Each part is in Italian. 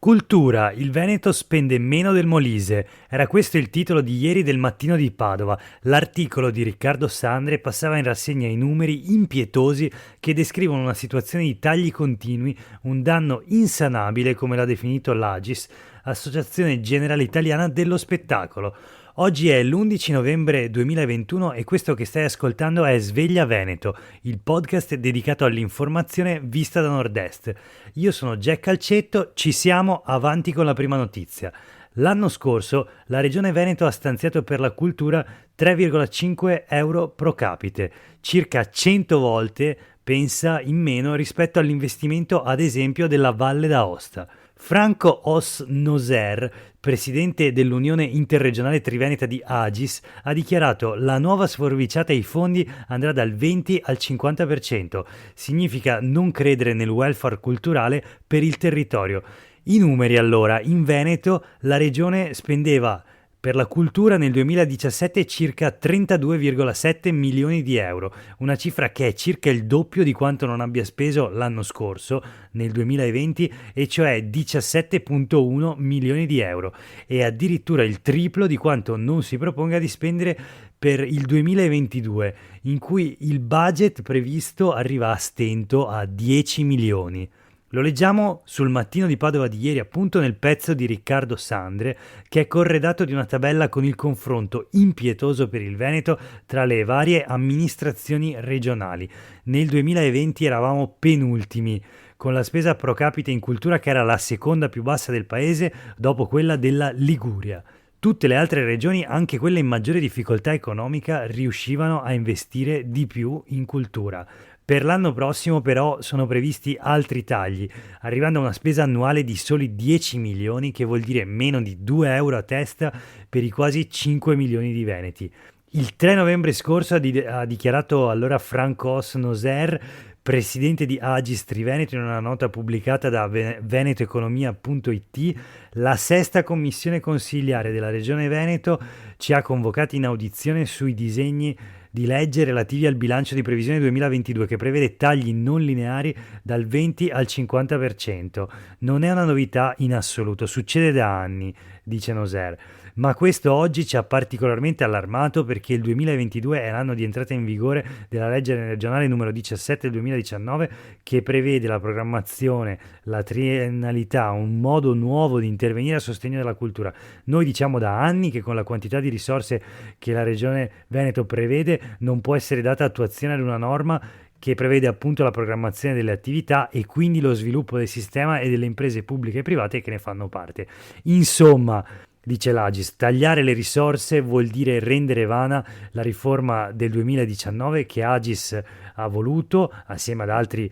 Cultura, il Veneto spende meno del Molise. Era questo il titolo di ieri del Mattino di Padova. L'articolo di Riccardo Sandre passava in rassegna i numeri impietosi che descrivono una situazione di tagli continui, un danno insanabile, come l'ha definito l'Agis, Associazione Generale Italiana dello Spettacolo. Oggi è l'11 novembre 2021 e questo che stai ascoltando è Sveglia Veneto, il podcast dedicato all'informazione vista da nord-est. Io sono Jack Calcetto, ci siamo, avanti con la prima notizia. L'anno scorso la Regione Veneto ha stanziato per la cultura 3,5 euro pro capite, circa 100 volte, pensa, in meno rispetto all'investimento ad esempio della Valle d'Aosta. Franco Os Noser, presidente dell'Unione Interregionale Triveneta di Agis, ha dichiarato: la nuova sforbiciata ai fondi andrà dal 20 al 50%. Significa non credere nel welfare culturale per il territorio. I numeri allora: in Veneto la regione spendeva per la cultura nel 2017 circa 32,7 milioni di euro, una cifra che è circa il doppio di quanto non abbia speso l'anno scorso, nel 2020, e cioè 17,1 milioni di euro, e addirittura il triplo di quanto non si proponga di spendere per il 2022, in cui il budget previsto arriva a stento a 10 milioni. Lo leggiamo sul Mattino di Padova di ieri, appunto nel pezzo di Riccardo Sandre, che è corredato di una tabella con il confronto impietoso per il Veneto tra le varie amministrazioni regionali. Nel 2020 eravamo penultimi, con la spesa pro capite in cultura che era la seconda più bassa del paese dopo quella della Liguria. Tutte le altre regioni, anche quelle in maggiore difficoltà economica, riuscivano a investire di più in cultura. Per l'anno prossimo però sono previsti altri tagli, arrivando a una spesa annuale di soli 10 milioni, che vuol dire meno di 2 euro a testa per i quasi 5 milioni di veneti. Il 3 novembre scorso ha dichiarato allora Franco Os Noser, presidente di Agis Triveneto, in una nota pubblicata da venetoeconomia.it: la sesta commissione consigliare della Regione Veneto ci ha convocati in audizione sui disegni di legge relativi al bilancio di previsione 2022, che prevede tagli non lineari dal 20 al 50%. Non è una novità in assoluto, succede da anni, dice Noser. Ma questo oggi ci ha particolarmente allarmato perché il 2022 è l'anno di entrata in vigore della legge regionale numero 17 del 2019, che prevede la programmazione, la triennalità, un modo nuovo di intervenire a sostegno della cultura. Noi diciamo da anni che con la quantità di risorse che la Regione Veneto prevede non può essere data attuazione ad una norma che prevede appunto la programmazione delle attività e quindi lo sviluppo del sistema e delle imprese pubbliche e private che ne fanno parte. Insomma, dice l'Agis, tagliare le risorse vuol dire rendere vana la riforma del 2019 che Agis ha voluto assieme ad altri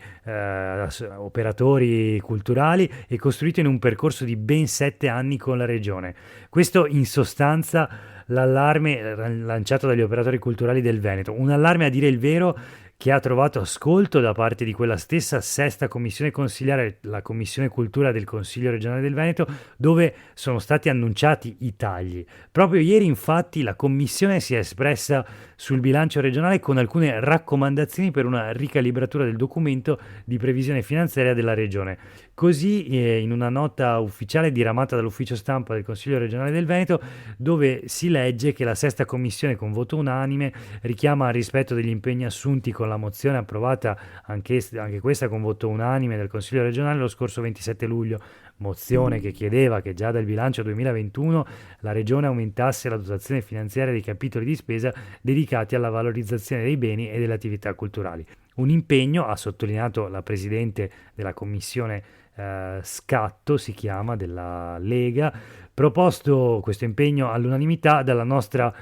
operatori culturali e costruito in un percorso di ben 7 anni con la regione. Questo in sostanza l'allarme lanciato dagli operatori culturali del Veneto, un allarme a dire il vero che ha trovato ascolto da parte di quella stessa sesta commissione consigliare, la Commissione Cultura del Consiglio regionale del Veneto, dove sono stati annunciati i tagli. Proprio ieri, infatti, la commissione si è espressa sul bilancio regionale con alcune raccomandazioni per una ricalibratura del documento di previsione finanziaria della regione. Così, in una nota ufficiale diramata dall'ufficio stampa del Consiglio regionale del Veneto, dove si legge che la sesta commissione, con voto unanime, richiama al rispetto degli impegni assunti con la mozione approvata anche questa con voto unanime del Consiglio regionale lo scorso 27 luglio, mozione che chiedeva che già dal bilancio 2021 la regione aumentasse la dotazione finanziaria dei capitoli di spesa dedicati alla valorizzazione dei beni e delle attività culturali. Un impegno, ha sottolineato la presidente della commissione Scatto, si chiama, della Lega, proposto questo impegno all'unanimità dalla nostra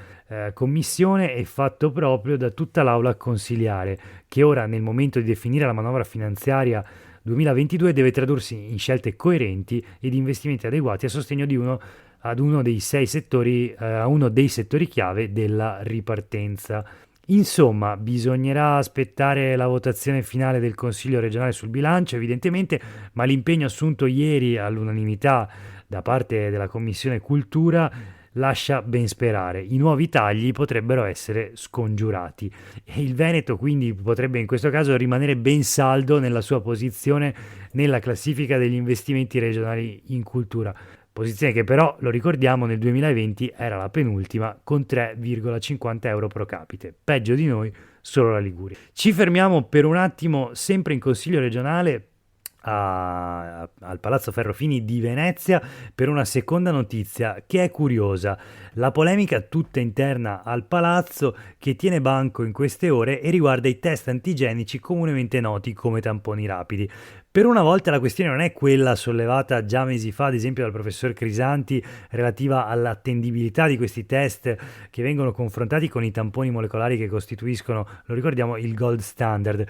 commissione e fatto proprio da tutta l'aula consiliare, che ora, nel momento di definire la manovra finanziaria 2022, deve tradursi in scelte coerenti ed investimenti adeguati a sostegno di uno dei settori chiave della ripartenza. Insomma, bisognerà aspettare la votazione finale del Consiglio regionale sul bilancio, evidentemente, ma l'impegno assunto ieri all'unanimità da parte della Commissione Cultura lascia ben sperare. I nuovi tagli potrebbero essere scongiurati e il Veneto quindi potrebbe in questo caso rimanere ben saldo nella sua posizione nella classifica degli investimenti regionali in cultura. Posizione che però, lo ricordiamo, nel 2020 era la penultima con 3,50 euro pro capite. Peggio di noi solo la Liguria. Ci fermiamo per un attimo sempre in Consiglio regionale al Palazzo Ferrofini di Venezia per una seconda notizia che è curiosa. La polemica tutta interna al palazzo che tiene banco in queste ore e riguarda i test antigenici comunemente noti come tamponi rapidi. Per una volta la questione non è quella sollevata già mesi fa, ad esempio dal professor Crisanti, relativa all'attendibilità di questi test che vengono confrontati con i tamponi molecolari che costituiscono, lo ricordiamo, il gold standard.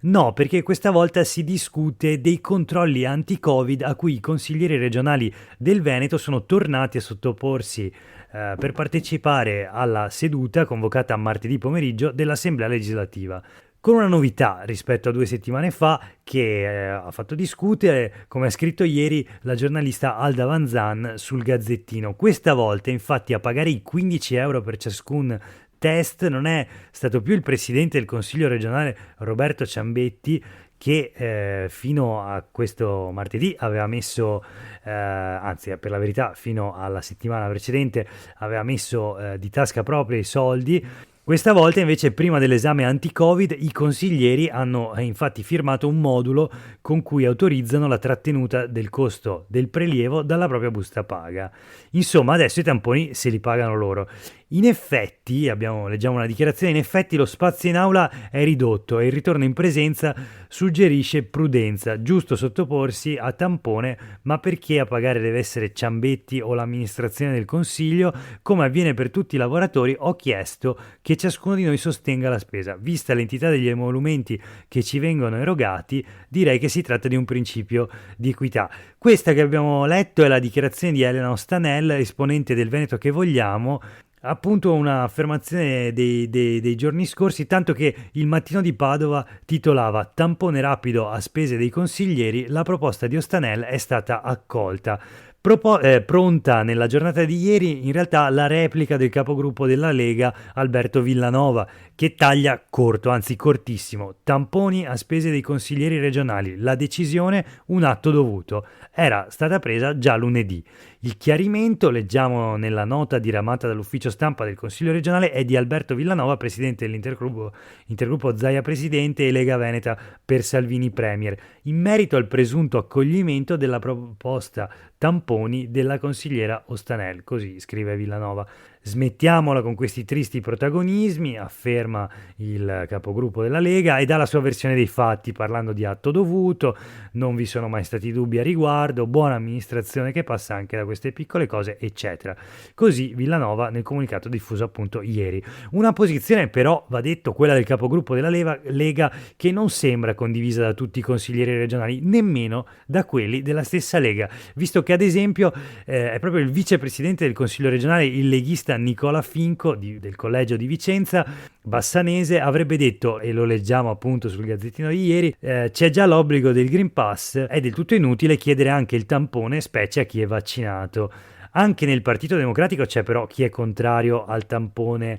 No, perché questa volta si discute dei controlli anti-Covid a cui i consiglieri regionali del Veneto sono tornati a sottoporsi per partecipare alla seduta convocata martedì pomeriggio dell'Assemblea legislativa. Con una novità rispetto a 2 settimane fa che ha fatto discutere, come ha scritto ieri la giornalista Alda Vanzan sul Gazzettino. Questa volta infatti a pagare i 15 euro per ciascun test non è stato più il presidente del Consiglio regionale Roberto Ciambetti che fino a questo martedì aveva messo, anzi per la verità fino alla settimana precedente aveva messo di tasca propria i soldi. Questa volta invece prima dell'esame anti-Covid i consiglieri hanno infatti firmato un modulo con cui autorizzano la trattenuta del costo del prelievo dalla propria busta paga. Insomma adesso i tamponi se li pagano loro. In effetti, leggiamo una dichiarazione, in effetti lo spazio in aula è ridotto e il ritorno in presenza suggerisce prudenza, giusto sottoporsi a tampone, ma perché a pagare deve essere Ciambetti o l'amministrazione del Consiglio? Come avviene per tutti i lavoratori, ho chiesto che ciascuno di noi sostenga la spesa. Vista l'entità degli emolumenti che ci vengono erogati, direi che si tratta di un principio di equità. Questa che abbiamo letto è la dichiarazione di Elena Ostanel, esponente del Veneto che vogliamo, appunto un'affermazione dei giorni scorsi, tanto che il Mattino di Padova titolava "Tampone rapido a spese dei consiglieri, la proposta di Ostanel è stata accolta". Pronta nella giornata di ieri in realtà la replica del capogruppo della Lega Alberto Villanova, che taglia corto, anzi cortissimo: tamponi a spese dei consiglieri regionali, la decisione un atto dovuto, era stata presa già lunedì. Il chiarimento, leggiamo nella nota diramata dall'ufficio stampa del Consiglio regionale, è di Alberto Villanova, presidente dell'intergruppo Zaia Presidente e Lega Veneta per Salvini Premier, in merito al presunto accoglimento della proposta tamponi della consigliera Ostanel. Così scrive Villanova. Smettiamola con questi tristi protagonismi, afferma il capogruppo della Lega e dà la sua versione dei fatti, parlando di atto dovuto, non vi sono mai stati dubbi a riguardo, buona amministrazione che passa anche da queste piccole cose, eccetera. Così Villanova nel comunicato diffuso appunto ieri. Una posizione però, va detto, quella del capogruppo della Lega, che non sembra condivisa da tutti i consiglieri regionali, nemmeno da quelli della stessa Lega, visto che ad esempio è proprio il vicepresidente del Consiglio regionale, il leghista Nicola Finco del collegio di Vicenza Bassanese, avrebbe detto, e lo leggiamo appunto sul Gazzettino di ieri, c'è già l'obbligo del Green Pass, è del tutto inutile chiedere anche il tampone, specie a chi è vaccinato. Anche nel Partito Democratico c'è però chi è contrario al tampone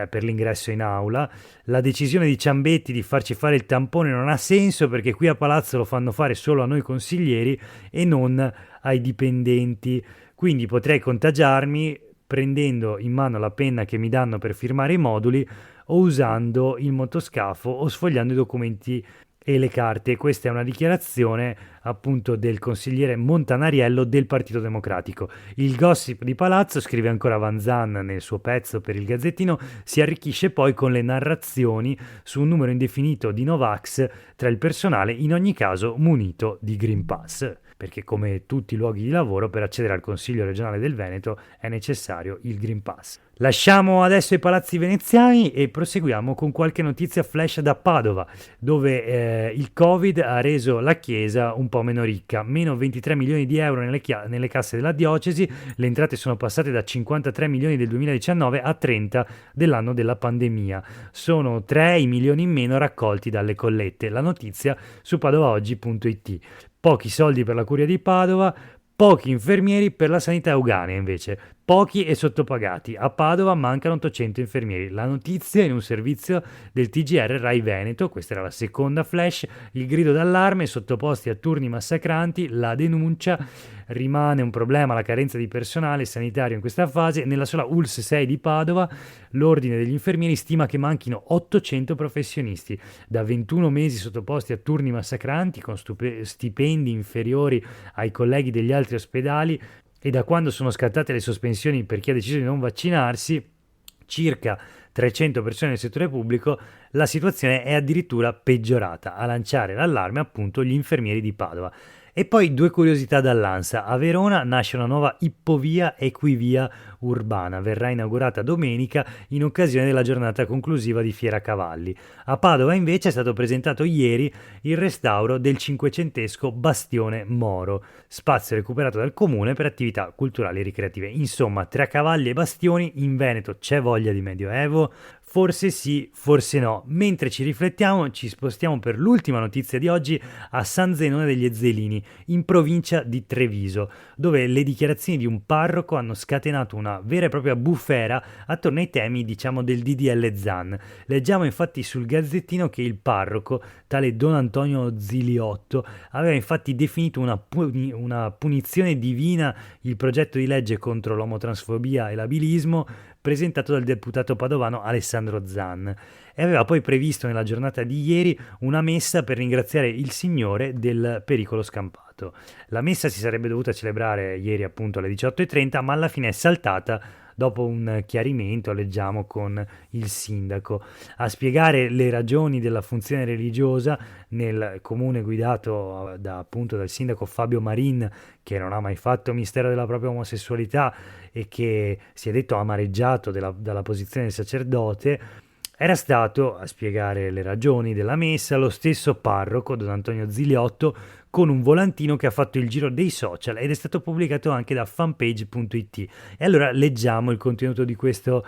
per l'ingresso in aula. La decisione di Ciambetti di farci fare il tampone non ha senso, perché qui a Palazzo lo fanno fare solo a noi consiglieri e non ai dipendenti, quindi potrei contagiarmi prendendo in mano la penna che mi danno per firmare i moduli o usando il motoscafo o sfogliando i documenti e le carte. Questa è una dichiarazione appunto del consigliere Montanariello del Partito Democratico. Il gossip di Palazzo, scrive ancora Vanzan nel suo pezzo per il Gazzettino, si arricchisce poi con le narrazioni su un numero indefinito di Novax tra il personale, in ogni caso munito di Green Pass, perché come tutti i luoghi di lavoro per accedere al Consiglio regionale del Veneto è necessario il Green Pass. Lasciamo adesso i palazzi veneziani e proseguiamo con qualche notizia flash da Padova, dove il Covid ha reso la Chiesa un po' meno ricca, meno 23 milioni di euro nelle casse della diocesi, le entrate sono passate da 53 milioni del 2019 a 30 dell'anno della pandemia, sono 3 i milioni in meno raccolti dalle collette. La notizia su padovaoggi.it. Pochi soldi per la curia di Padova, pochi infermieri per la sanità euganea invece. pochi e sottopagati. A Padova mancano 800 infermieri. La notizia in un servizio del TGR Rai Veneto, questa era la seconda flash, il grido d'allarme, sottoposti a turni massacranti, la denuncia, rimane un problema la carenza di personale sanitario in questa fase. Nella sola ULSS 6 di Padova l'ordine degli infermieri stima che manchino 800 professionisti, da 21 mesi sottoposti a turni massacranti con stipendi inferiori ai colleghi degli altri ospedali, e da quando sono scattate le sospensioni per chi ha deciso di non vaccinarsi, circa 300 persone nel settore pubblico, la situazione è addirittura peggiorata. A lanciare l'allarme appunto gli infermieri di Padova. E poi due curiosità dall'ANSA. A Verona nasce una nuova ippovia equivia urbana, verrà inaugurata domenica in occasione della giornata conclusiva di Fiera Cavalli. A Padova invece è stato presentato ieri il restauro del cinquecentesco Bastione Moro, spazio recuperato dal comune per attività culturali e ricreative. Insomma, tra cavalli e bastioni in Veneto c'è voglia di medioevo? Forse sì, forse no. Mentre ci riflettiamo, ci spostiamo per l'ultima notizia di oggi a San Zenone degli Ezzelini, in provincia di Treviso, dove le dichiarazioni di un parroco hanno scatenato una vera e propria bufera attorno ai temi, diciamo, del DDL Zan. Leggiamo infatti sul Gazzettino che il parroco, tale Don Antonio Ziliotto, aveva infatti definito una punizione divina il progetto di legge contro l'omotransfobia e l'abilismo presentato dal deputato padovano Alessandro Zan, e aveva poi previsto nella giornata di ieri una messa per ringraziare il Signore del pericolo scampato. La messa si sarebbe dovuta celebrare ieri appunto alle 18:30, ma alla fine è saltata dopo un chiarimento, leggiamo, con il sindaco. A spiegare le ragioni della funzione religiosa nel comune guidato appunto dal sindaco Fabio Marin, che non ha mai fatto mistero della propria omosessualità e che si è detto amareggiato dalla posizione del sacerdote, era stato a spiegare le ragioni della messa lo stesso parroco, Don Antonio Ziliotto, con un volantino che ha fatto il giro dei social ed è stato pubblicato anche da fanpage.it. E allora leggiamo il contenuto di questo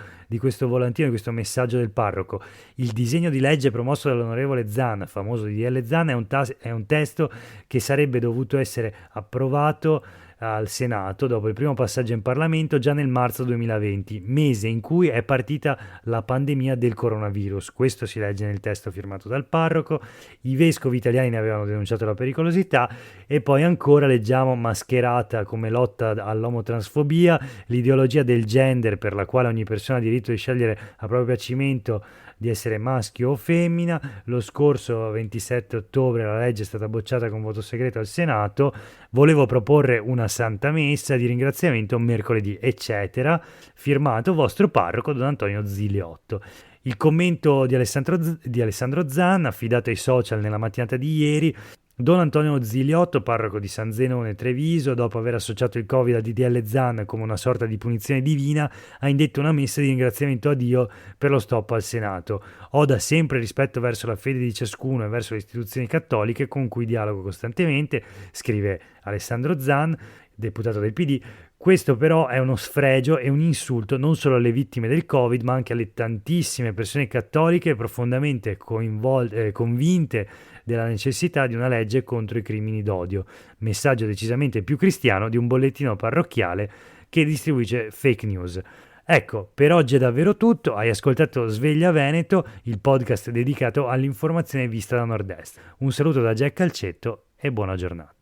volantino, di questo messaggio del parroco. Il disegno di legge promosso dall'onorevole Zan, famoso DDL Zan, è un testo che sarebbe dovuto essere approvato al Senato dopo il primo passaggio in Parlamento già nel marzo 2020, mese in cui è partita la pandemia del coronavirus. Questo si legge nel testo firmato dal parroco. I vescovi italiani ne avevano denunciato la pericolosità, e poi ancora leggiamo, mascherata come lotta all'omotransfobia, l'ideologia del gender per la quale ogni persona ha diritto di scegliere a proprio piacimento di essere maschio o femmina. Lo scorso 27 ottobre la legge è stata bocciata con voto segreto al Senato. Volevo proporre una santa messa di ringraziamento mercoledì, eccetera, firmato vostro parroco Don Antonio Ziliotto. Il commento di Alessandro Zan, affidato ai social nella mattinata di ieri: Don Antonio Ziliotto, parroco di San Zenone Treviso, dopo aver associato il Covid al DDL Zan come una sorta di punizione divina, ha indetto una messa di ringraziamento a Dio per lo stop al Senato. Ho da sempre rispetto verso la fede di ciascuno e verso le istituzioni cattoliche con cui dialogo costantemente, scrive Alessandro Zan, deputato del PD. Questo però è uno sfregio e un insulto non solo alle vittime del Covid, ma anche alle tantissime persone cattoliche profondamente convinte della necessità di una legge contro i crimini d'odio. Messaggio decisamente più cristiano di un bollettino parrocchiale che distribuisce fake news. Ecco, per oggi è davvero tutto. Hai ascoltato Sveglia Veneto, il podcast dedicato all'informazione vista da nord-est. Un saluto da Jack Calcetto e buona giornata.